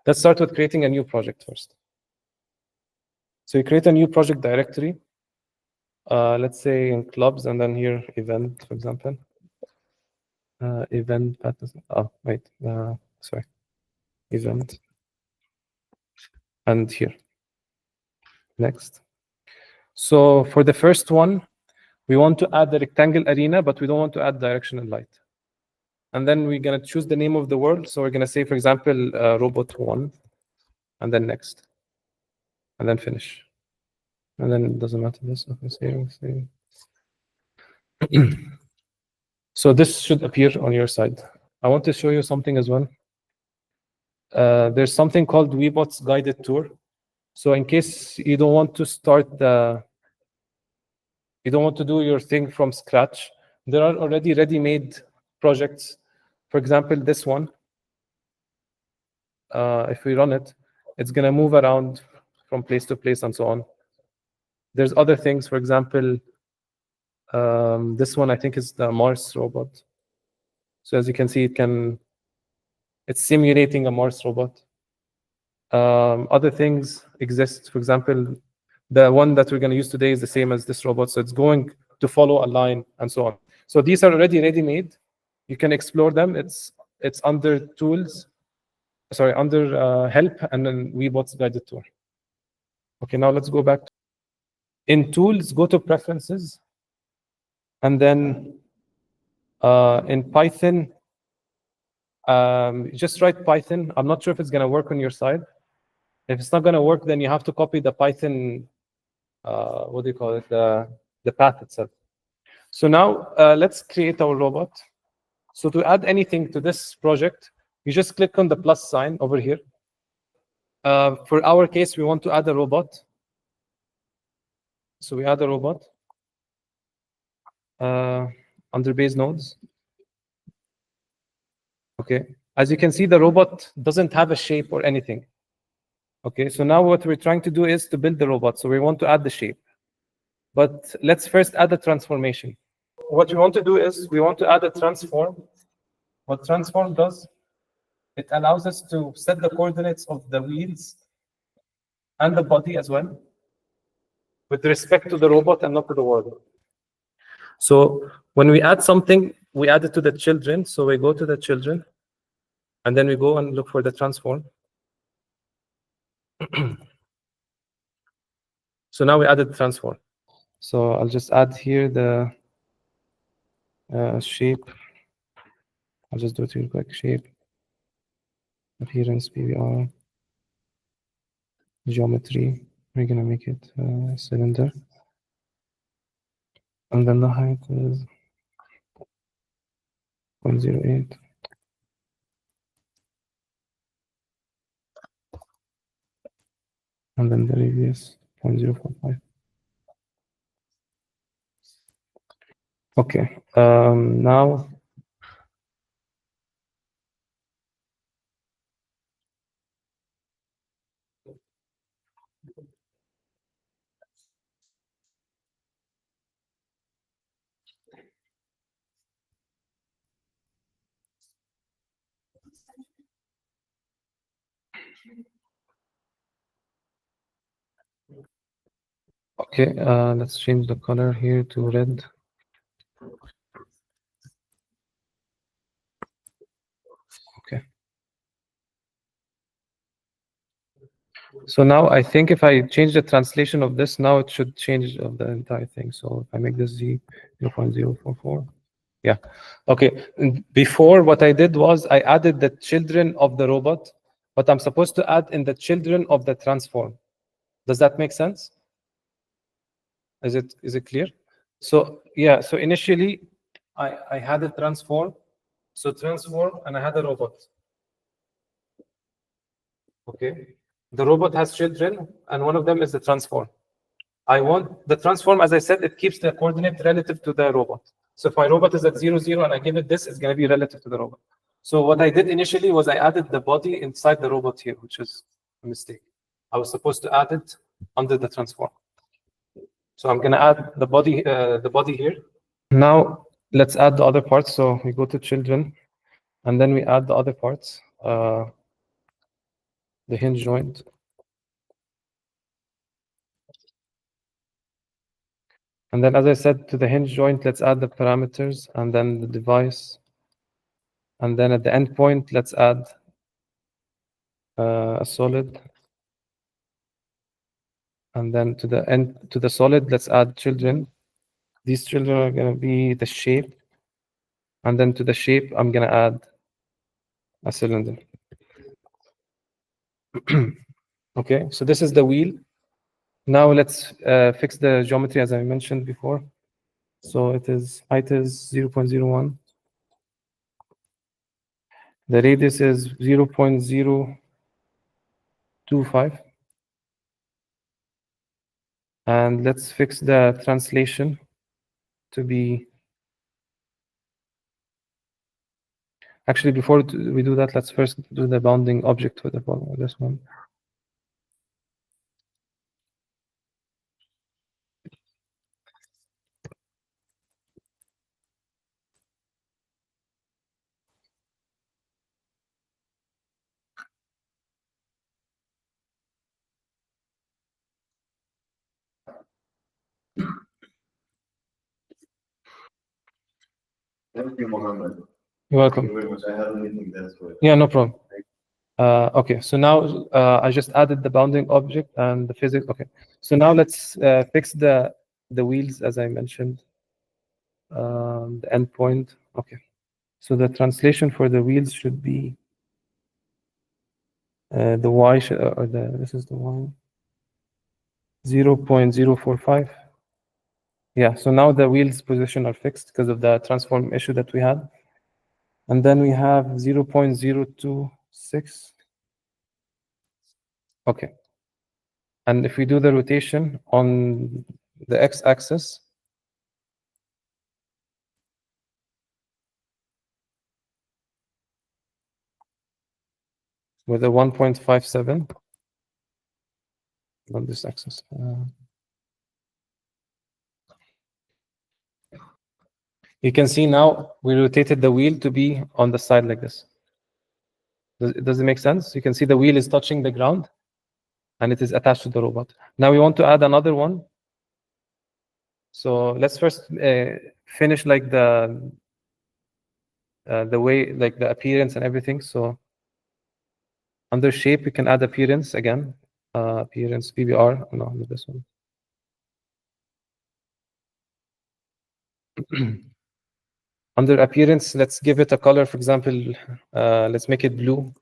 Let's start with creating a new project first. So you create a new project directory. Let's say in clubs, and then here event, for example. Event. Oh wait, sorry. Event. And here. Next. So for the first one, we want to add the rectangle arena, but we don't want to add directional light. And then we're going to choose the name of the world. So we're going to say, for example, robot 1, and then next, and then finish. And then it doesn't matter this. Okay, save. So this should appear on your side. I want to show you something as well. There's something called Webots guided tour. So in case you don't want to you don't want to do your thing from scratch, there are already ready-made projects. For example, this one. If we run it, it's going to move around from place to place and so on. There's other things. For example, this one I think is the Mars robot. So as you can see, it's simulating a Mars robot. Other things exist. For example, the one that we're going to use today is the same as this robot, so it's going to follow a line and so on. So these are already ready-made. You can explore them. It's under tools. Sorry, under help, and then Webots guided tour. Okay, now let's go back. In tools, go to preferences, and then in Python, just write Python. I'm not sure if it's going to work on your side. If it's not going to work, then you have to copy the Python, what do you call it, the path itself. So now let's create our robot. So to add anything to this project, you just click on the plus sign over here. For our case, we want to add a robot. So we add a robot under base nodes. Okay. As you can see, the robot doesn't have a shape or anything. Okay. So now what we're trying to do is to build the robot. So we want to add the shape. But let's first add a transformation. What we want to do is we want to add a transform. What transform does, it allows us to set the coordinates of the wheels and the body as well, with respect to the robot and not to the world. So when we add something, we add it to the children. So we go to the children, and then we go and look for the transform. So now we added the transform. So I'll just add here the shape. I'll just do it real quick. Shape, appearance, PBR, geometry. We're gonna make it a cylinder, and then the height is 0.08. And then the radius 0.045. Okay. Now okay, let's change the color here to red. Okay. So now I think if I change the translation of this, now it should change the entire thing. So if I make this 0.044. Yeah. Okay. Before, what I did was I added the children of the robot, but I'm supposed to add in the children of the transform. Does that make sense? Is it clear? So yeah, so initially I had a transform. So transform, and I had a robot. Okay. The robot has children, and one of them is the transform. I want the transform, as I said, it keeps the coordinate relative to the robot. So if my robot is at 0, 0, and I give it this, it's going to be relative to the robot. So what I did initially was I added the body inside the robot here, which is a mistake. I was supposed to add it under the transform. So I'm going to add the body here. Now let's add the other parts. So we go to children, and then we add the other parts. the hinge joint. And then, as I said, to the hinge joint, let's add the parameters and then the device. And then at the endpoint, let's add a solid. And then to the solid, let's add children. These children are going to be the shape. And then to the shape, I'm going to add a cylinder. Okay, so this is the wheel. Now let's fix the geometry as I mentioned before. So height is 0.01. The radius is 0.025. And let's fix the translation to be... Actually, before we do that, let's first do the bounding object for this one. Thank you, Mohammed. You're welcome. Thank you very much. I have anything else for you. Yeah, no problem. Okay, so now I just added the bounding object and the physics. Okay, so now let's fix the wheels as I mentioned. The endpoint. Okay, so the translation for the wheels should be the y or this is the y 0.045. Yeah, so now the wheels position are fixed because of the transform issue that we had. And then we have 0.026. Okay. And if we do the rotation on the x-axis, with a 1.57 on this axis. You can see now we rotated the wheel to be on the side like this. Does it make sense? You can see the wheel is touching the ground and it is attached to the robot. Now we want to add another one. So let's first finish like the way, like the appearance and everything. So under shape, we can add appearance again. Appearance, PBR, no, not this one. Under appearance, let's give it a color. For example, let's make it blue.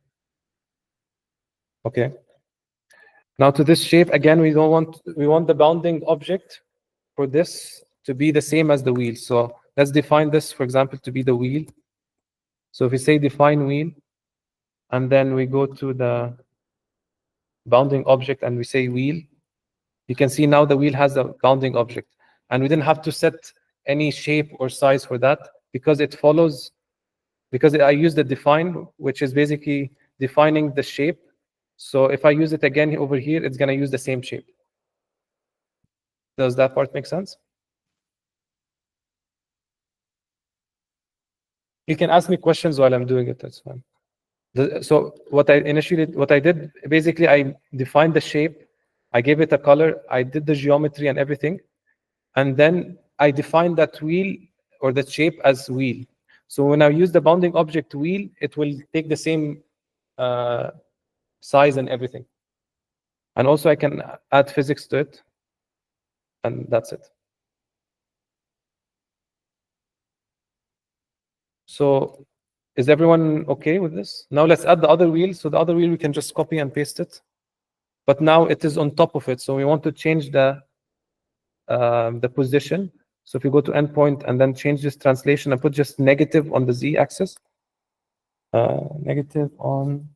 Okay. Now to this shape, again, we want the bounding object for this to be the same as the wheel. So let's define this, for example, to be the wheel. So if we say define wheel, and then we go to the bounding object and we say wheel, you can see now the wheel has a bounding object. And we didn't have to set any shape or size for that because it follows, because I use the define, which is basically defining the shape. So if I use it again over here, it's going to use the same shape. Does that part make sense? You can ask me questions while I'm doing it, that's fine. So what I did, basically I defined the shape, I gave it a color, I did the geometry and everything, and then I defined that wheel or that shape as wheel. So when I use the bounding object wheel, it will take the same size and everything. And also I can add physics to it, and that's it. So is everyone okay with this? Now let's add the other wheel. So the other wheel, we can just copy and paste it. But now it is on top of it. So we want to change the position. So if you go to endpoint and then change this translation and put just negative on the z-axis. Negative on...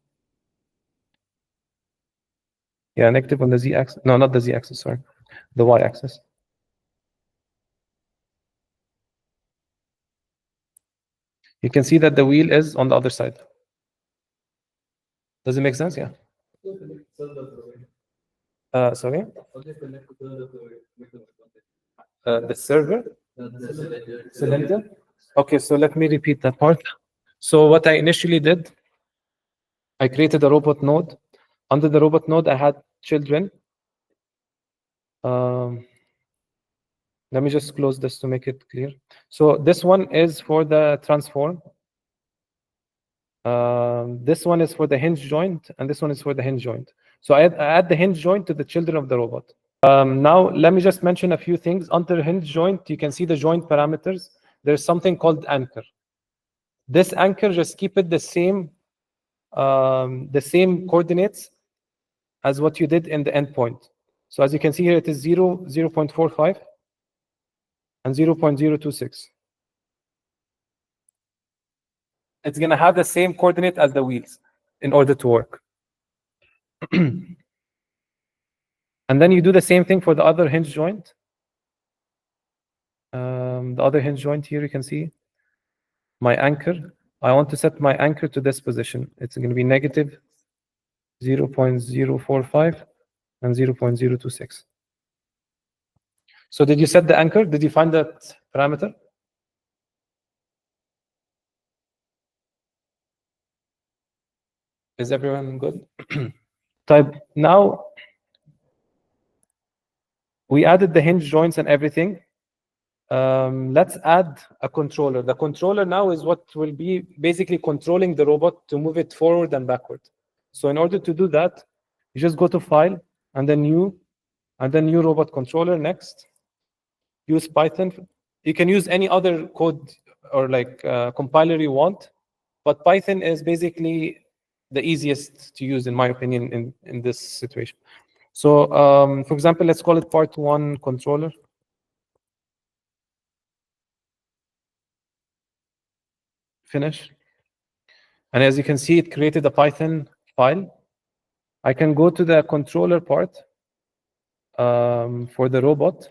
Yeah, negative on the z-axis. No, not the z-axis, sorry. The y-axis. You can see that the wheel is on the other side. Does it make sense? Yeah. Sorry? The server? Cylinder? Okay, so let me repeat that part. So what I initially did, I created a robot node. Under the robot node, I had children. Let me just close this to make it clear. So this one is for the transform. This one is for the hinge joint, and this one is for the hinge joint. So I add the hinge joint to the children of the robot. Now, let me just mention a few things. Under hinge joint, you can see the joint parameters. There's something called anchor. This anchor, just keep it the same coordinates as what you did in the endpoint. So as you can see here, it is 0, 0.45, and 0.026. It's going to have the same coordinate as the wheels in order to work. And then you do the same thing for the other hinge joint. The other hinge joint here, you can see my anchor. I want to set my anchor to this position. It's going to be negative 0.045 and 0.026. So did you set the anchor? Did you find that parameter? Is everyone good? Type now we added the hinge joints and everything. Let's add a controller. The controller now is what will be basically controlling the robot to move it forward and backward. So in order to do that, you just go to File, and then New Robot Controller. Next, use Python. You can use any other code or like compiler you want, but Python is basically the easiest to use, in my opinion, in this situation. So, for example, let's call it part 1 controller. Finish. And as you can see, it created a Python file. I can go to the controller part for the robot,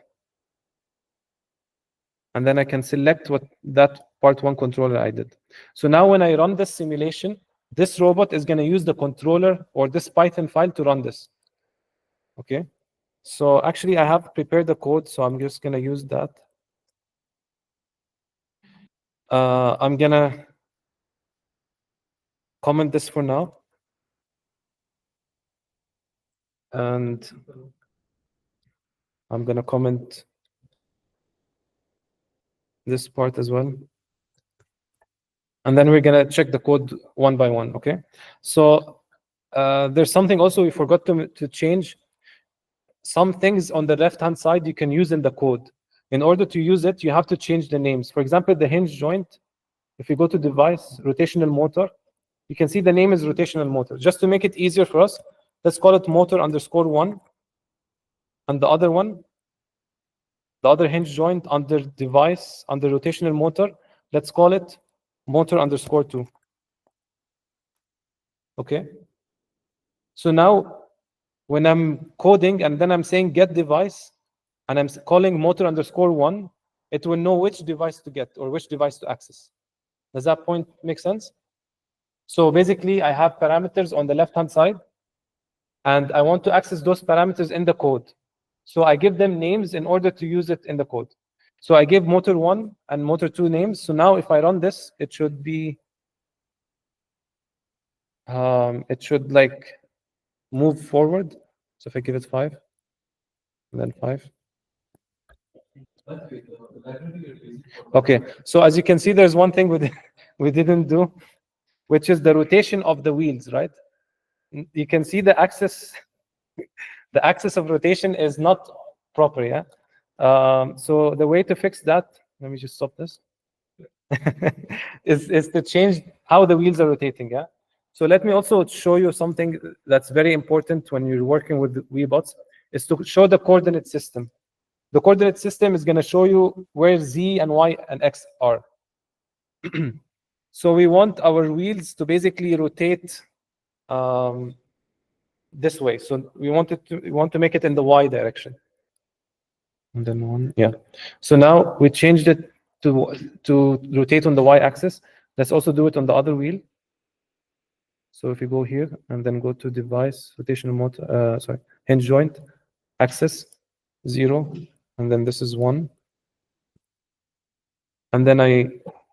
and then I can select what that part 1 controller I did. So now when I run this simulation, this robot is going to use the controller or this Python file to run this. Okay. So actually, I have prepared the code, so I'm just going to use that. I'm going to comment this for now. And I'm going to comment this part as well. And then we're going to check the code one by one, okay? So there's something also we forgot to change. Some things on the left-hand side you can use in the code. In order to use it, you have to change the names. For example, the hinge joint, if you go to device, rotational motor, you can see the name is rotational motor. Just to make it easier for us, let's call it motor_1. And the other one, the other hinge joint under device, under rotational motor, let's call it motor_2. Okay? So now, when I'm coding and then I'm saying get device, and I'm calling motor_1, it will know which device to get or which device to access. Does that point make sense? So basically, I have parameters on the left-hand side, and I want to access those parameters in the code. So I give them names in order to use it in the code. So I give motor1 and motor2 names. So now if I run this, it should be, it should like move forward. So if I give it 5, and then 5. Okay, so as you can see, there's one thing we didn't do, which is the rotation of the wheels, right? You can see the axis of rotation is not proper, yeah? So the way to fix that, let me just stop this, is to change how the wheels are rotating, yeah? So let me also show you something that's very important when you're working with Webots, is to show the coordinate system. The coordinate system is going to show you where Z and Y and X are. So we want our wheels to basically rotate this way. So we want to make it in the Y direction. And then 1, yeah. So now we changed it to rotate on the Y axis. Let's also do it on the other wheel. So if you go here and then go to device, rotational motor, hinge joint, axis, 0, and then this is 1. And then I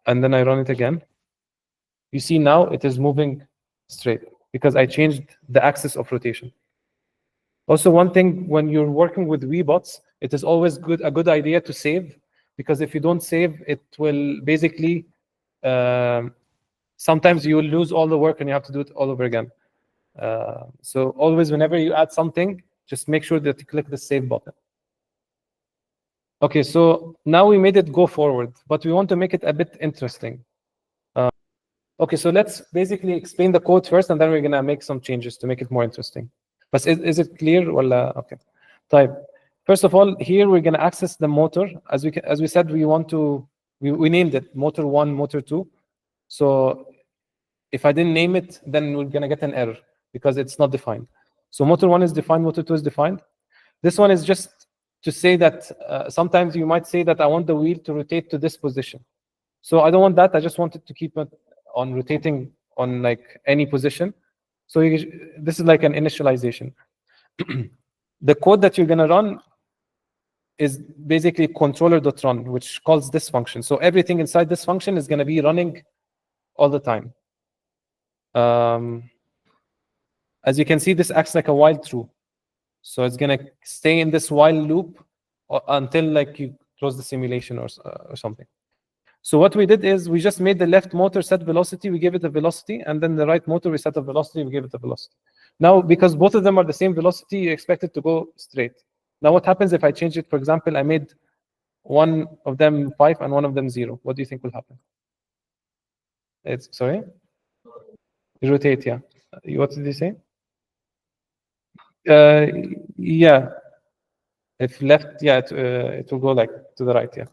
run it again. You see now it is moving straight. because I changed the axis of rotation. Also, one thing when you're working with Webots, it is always a good idea to save, because if you don't save, it will basically sometimes you will lose all the work and you have to do it all over again. So always, whenever you add something, just make sure that you click the save button. Okay, so now we made it go forward, but we want to make it a bit interesting. Okay, so let's basically explain the code first, and then we're gonna make some changes to make it more interesting. But is it clear? Well, okay. Type. First of all, here we're gonna access the motor. As we said, we want to we named it motor 1, motor 2. So if I didn't name it, then we're gonna get an error because it's not defined. So motor 1 is defined, motor 2 is defined. This one is just to say that sometimes you might say that I want the wheel to rotate to this position. So I don't want that. I just wanted to keep it on rotating on like any position. So this is like an initialization. The code that you're gonna run is basically controller.run, which calls this function. So everything inside this function is gonna be running all the time. As you can see, this acts like a while true. So it's gonna stay in this while loop until like you close the simulation or something. So what we did is we just made the left motor set velocity, we gave it a velocity, and then the right motor we set a velocity, we gave it a velocity. Now, because both of them are the same velocity, you expect it to go straight. Now, what happens if I change it? For example, I made one of them 5 and one of them 0. What do you think will happen? Sorry? Rotate, yeah. What did you say? Yeah. If left, yeah, it will go like to the right, yeah.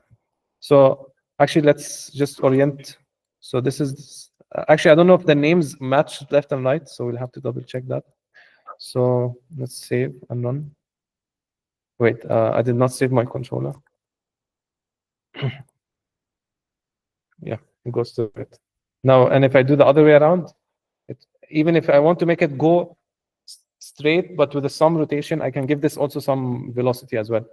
So actually, let's just orient. So this is actually, I don't know if the names match left and right, so we'll have to double check that. So let's save and run. Wait, I did not save my controller. Yeah, it goes to it. Now, and if I do the other way around, even if I want to make it go straight, but with some rotation, I can give this also some velocity as well.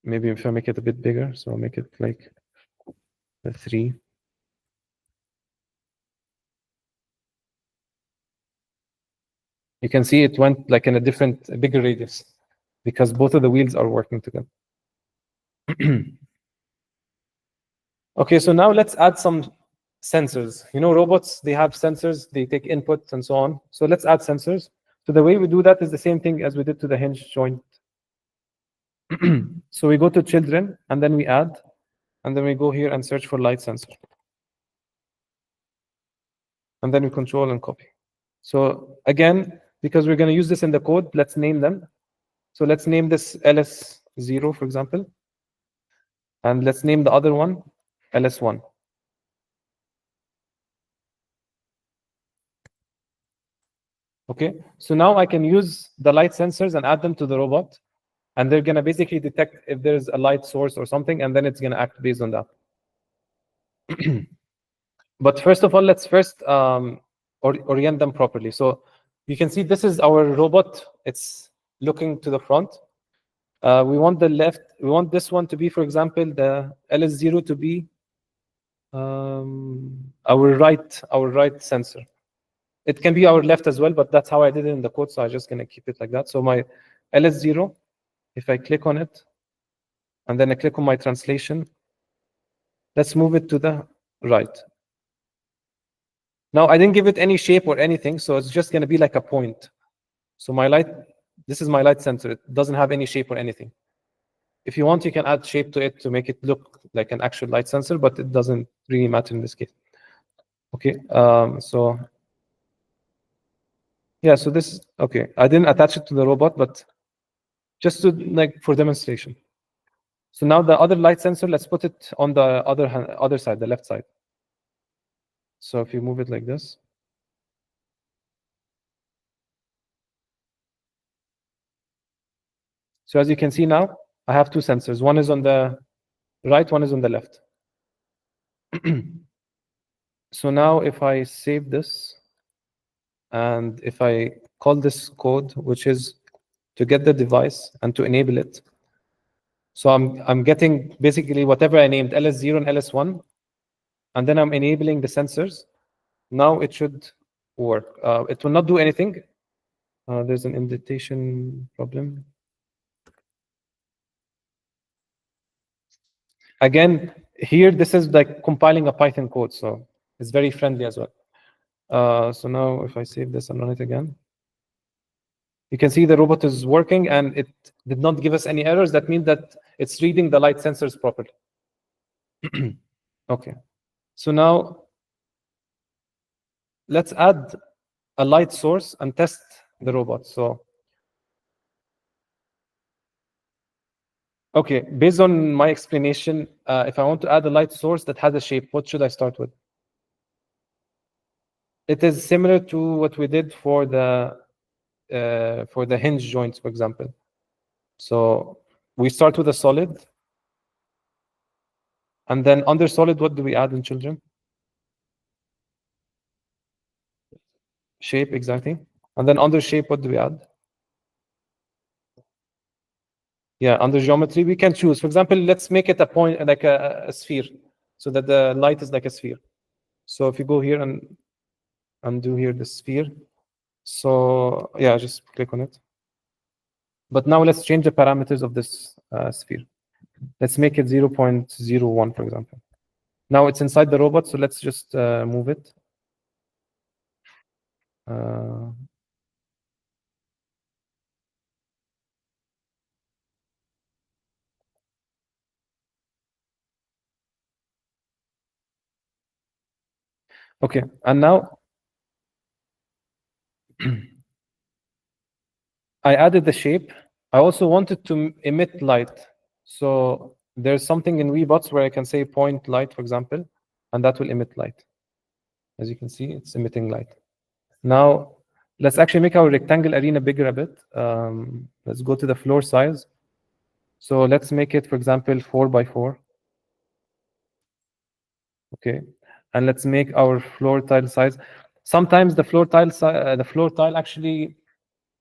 Maybe if I make it a bit bigger, so I'll make it like the 3. You can see it went like in a bigger radius because both of the wheels are working together. Okay, so now let's add some sensors. You know, robots, they have sensors, they take inputs and so on. So let's add sensors. So the way we do that is the same thing as we did to the hinge joint. So we go to children, and then we add, and then we go here and search for light sensor. And then we control and copy. So again, because we're going to use this in the code, let's name them. So let's name this LS0, for example. And let's name the other one LS1. Okay, so now I can use the light sensors and add them to the robot. And they're going to basically detect if there's a light source or something, and then it's going to act based on that. But first of all, let's first orient them properly. So you can see this is our robot. It's looking to the front. We want this one to be, for example, the LS0 to be our right sensor. It can be our left as well, but that's how I did it in the code, so I'm just going to keep it like that. So my LS0, if I click on it, and then I click on my translation, let's move it to the right. Now, I didn't give it any shape or anything, so it's just going to be like a point. So this is my light sensor. It doesn't have any shape or anything. If you want, you can add shape to it to make it look like an actual light sensor, but it doesn't really matter in this case. Okay, so yeah, so this, okay, I didn't attach it to the robot, but just to like for demonstration. So now the other light sensor, let's put it on the other side, the left side. So if you move it like this. So as you can see now, I have two sensors. One is on the right, one is on the left. So now if I save this, and if I call this code, which is to get the device and to enable it, So I'm getting basically whatever I named LS0 and LS1, and then I'm enabling the sensors. Now it should work. It will not do anything. There's an indentation problem. Again, here this is like compiling a Python code, so it's very friendly as well. So now if I save this and run it again, you can see the robot is working and it did not give us any errors. That means that it's reading the light sensors properly. Okay. So now let's add a light source and test the robot. So, okay, based on my explanation, if I want to add a light source that has a shape, what should I start with? It is similar to what we did for the hinge joints, for example. So we start with a solid, and then under solid, what do we add in children? Shape, exactly. And then under shape, what do we add? Yeah, under geometry, we can choose. For example, let's make it a point, like a sphere, so that the light is like a sphere. So if you go here and undo here the sphere, so yeah, just click on it. But now let's change the parameters of this sphere. Let's make it 0.01, for example. Now it's inside the robot, so let's just move it. Okay, and now I added the shape. I also wanted to emit light. So there's something in Webots where I can say point light, for example, and that will emit light. As you can see, it's emitting light. Now, let's actually make our rectangle arena bigger a bit. Let's go to the floor size. So let's make it, for example, 4 by 4. Okay, and let's make our floor tile size. Sometimes the floor tile actually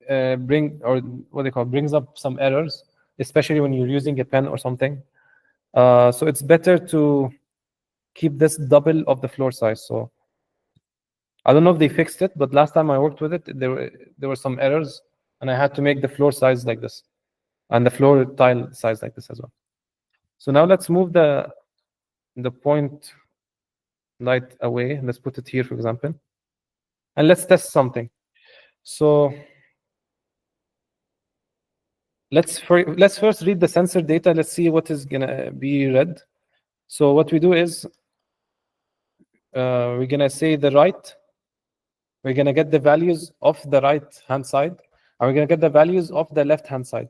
brings up some errors, especially when you're using a pen or something. So it's better to keep this double of the floor size. So I don't know if they fixed it, but last time I worked with it, there were some errors, and I had to make the floor size like this, and the floor tile size like this as well. So now let's move the point light away. Let's put it here, for example, and let's test something. So let's first read the sensor data. Let's see what is gonna be read. So what we do is we're gonna say the right. We're gonna get the values of the right hand side, and we're gonna get the values of the left hand side.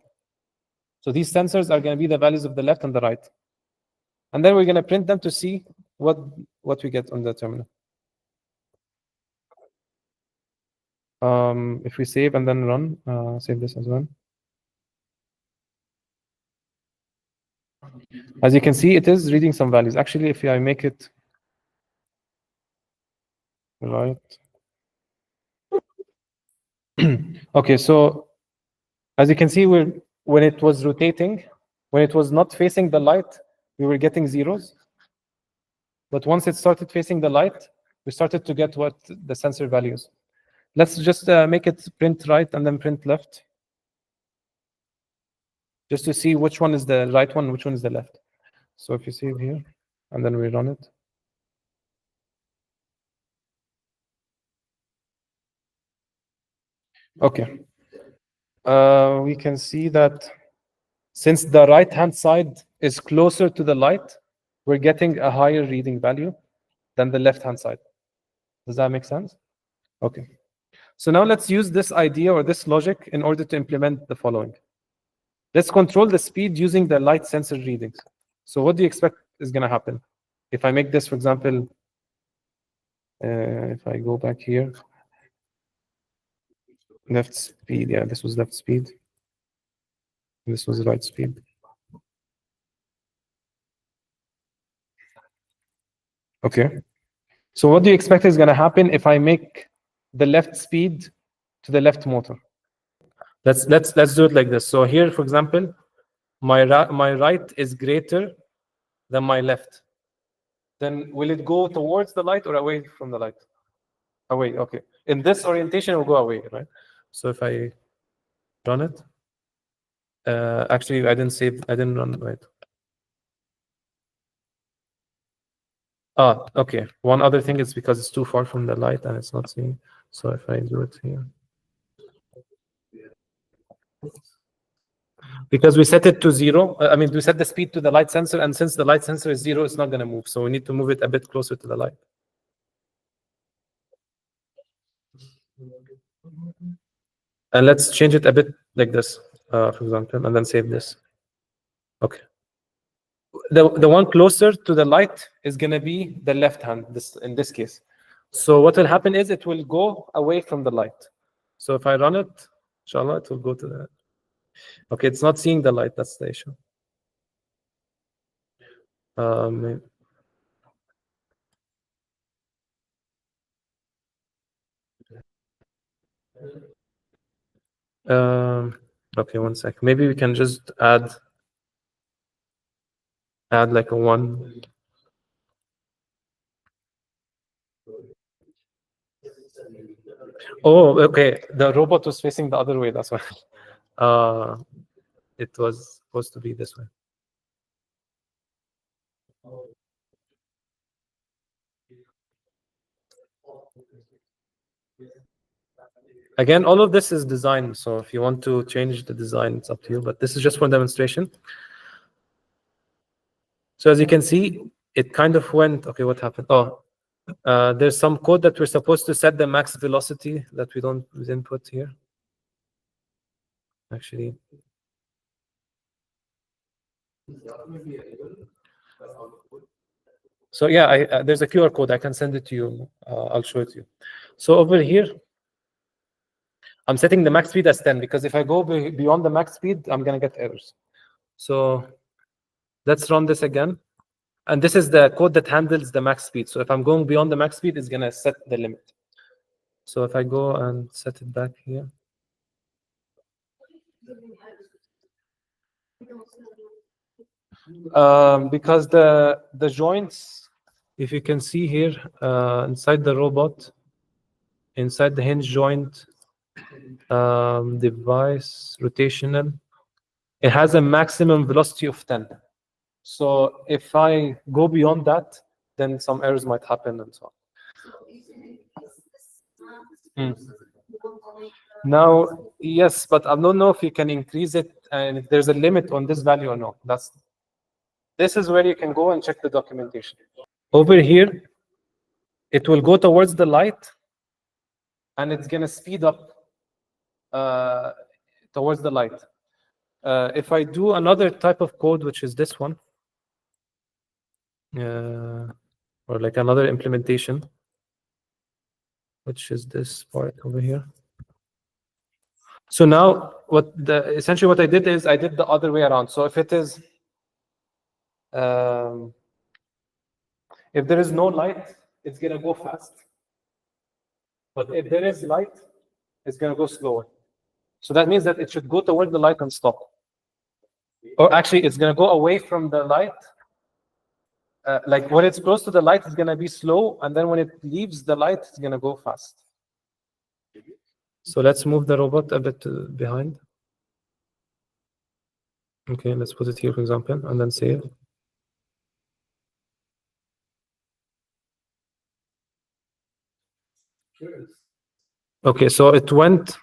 So these sensors are gonna be the values of the left and the right, and then we're gonna print them to see what we get on the terminal. If we save and then run, save this as well. As you can see, it is reading some values. Actually, if I make it right. Okay, so as you can see, when it was rotating, when it was not facing the light, we were getting zeros. But once it started facing the light, we started to get what the sensor values. Let's just make it print right and then print left, just to see which one is the right one, which one is the left. So if you save here, and then we run it. Okay. We can see that since the right-hand side is closer to the light, we're getting a higher reading value than the left-hand side. Does that make sense? Okay. So now let's use this idea or this logic in order to implement the following. Let's control the speed using the light sensor readings. So what do you expect is going to happen? If I make this, for example, if I go back here, left speed, yeah, this was left speed. This was right speed. Okay. So what do you expect is going to happen if I make the left speed to the left motor? Let's do it like this. So here, for example, my right is greater than my left, then will it go towards the light or away from the light? Away, okay. In this orientation, it will go away, right? So if I run it, actually, I didn't run it right. Ah, okay. One other thing is because it's too far from the light and it's not seeing. So if I do it here, because we set it to 0, I mean, we set the speed to the light sensor, and since the light sensor is 0, it's not going to move. So we need to move it a bit closer to the light. And let's change it a bit like this, for example, and then save this. Okay. The one closer to the light is going to be the left hand, in this case. So what will happen is it will go away from the light. So if I run it, inshallah, it will go to the... Okay, it's not seeing the light. That's the issue. Okay, one sec. Maybe we can just add like a 1. Oh, okay. The robot was facing the other way. That's why. It was supposed to be this way. Again, all of this is design. So if you want to change the design, it's up to you. But this is just for demonstration. So as you can see, it kind of went. Okay, what happened? Oh, there's some code that we're supposed to set the max velocity that we didn't put here. Actually. So yeah, there's a QR code. I can send it to you. I'll show it to you. So over here, I'm setting the max speed as 10 because if I go beyond the max speed, I'm going to get errors. So let's run this again. And this is the code that handles the max speed. So if I'm going beyond the max speed, it's going to set the limit. So if I go and set it back here. Because the joints, if you can see here, inside the robot, inside the hinge joint, device, rotational, it has a maximum velocity of 10. So if I go beyond that, then some errors might happen and so on. Now, yes, but I don't know if you can increase it and if there's a limit on this value or not. This is where you can go and check the documentation. Over here, it will go towards the light and it's going to speed up towards the light. If I do another type of code, which is this one, or like another implementation, which is this part over here. So now, essentially what I did is I did the other way around. So if it is, if there is no light, it's gonna go fast. But if there is light, it's gonna go slower. So that means that it should go towards the light and stop. Or actually, it's gonna go away from the light. Like when it's close to the light, it's gonna be slow, and then when it leaves the light, it's gonna go fast. So let's move the robot a bit behind. Okay, let's put it here, for example, and then save. Okay, so it went.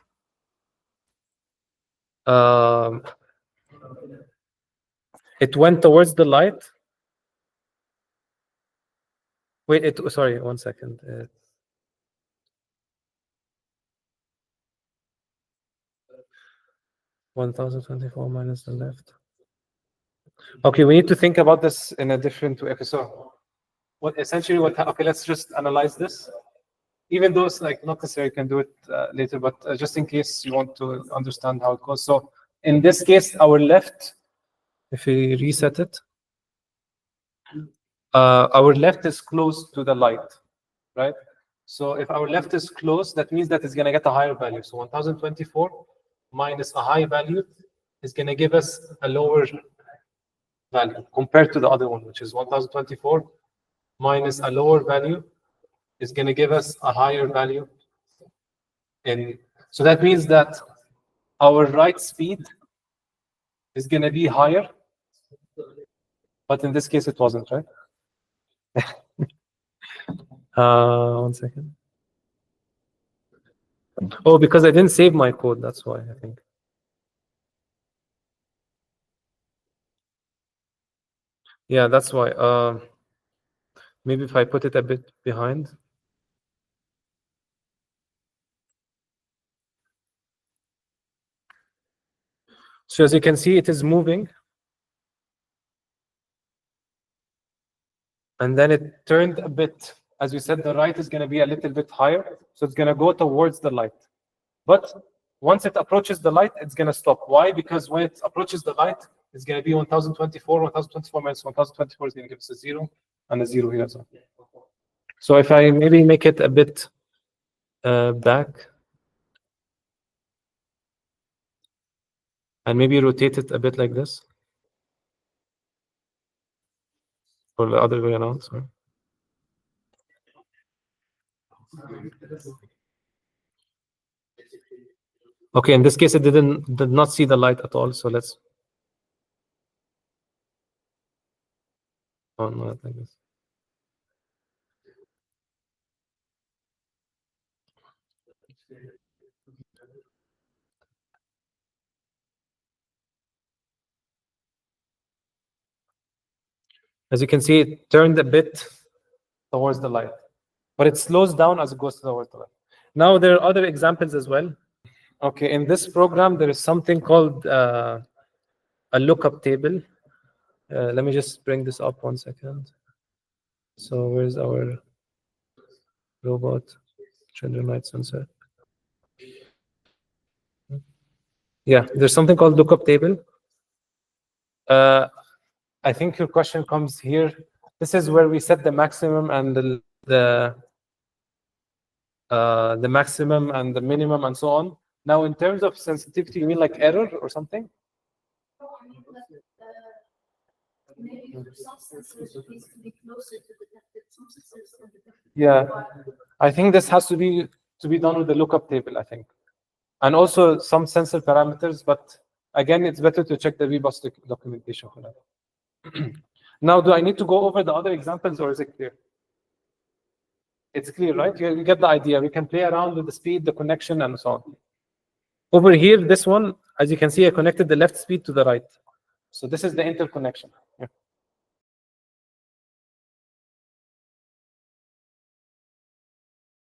It went towards the light. Wait, sorry, 1 second. 1024 minus the left. Okay, we need to think about this in a different way. Okay, so okay, let's just analyze this. Even though it's like not necessary, you can do it later, but just in case you want to understand how it goes. So in this case, our left, if we reset it, our left is close to the light, right? So if our left is close, that means that it's going to get a higher value. So 1024 minus a high value is going to give us a lower value compared to the other one, which is 1024 minus a lower value is going to give us a higher value. So that means that our write speed is going to be higher, but in this case it wasn't, right? 1 second. Oh, because I didn't save my code, that's why, I think. Yeah, that's why. Maybe if I put it a bit behind. So as you can see, it is moving. And then it turned a bit. As we said, the right is going to be a little bit higher. So it's going to go towards the light. But once it approaches the light, it's going to stop. Why? Because when it approaches the light, it's going to be 1024. 1024 minus 1024 is going to give us a 0 and a 0 here as well. So if I maybe make it a bit back and maybe rotate it a bit like this, or the other way around, sorry. Okay, in this case, it did not see the light at all. So let's. Oh, no, not like this. As you can see, it turned a bit towards the light, but it slows down as it goes towards the light. Now, there are other examples as well. Okay, in this program, there is something called a lookup table. Let me just bring this up 1 second. So where's our robot? Children light sensor. Yeah, there's something called lookup table. I think your question comes here. This is where we set the maximum and the maximum and the minimum and so on. Now, in terms of sensitivity, you mean like error or something? Yeah, I think this has to be done with the lookup table, I think, and also some sensor parameters. But again, it's better to check the Webots documentation for that. Now, do I need to go over the other examples, or is it clear? It's clear, right? You get the idea. We can play around with the speed, the connection, and so on. Over here, this one, as you can see, I connected the left speed to the right. So this is the interconnection. Yeah.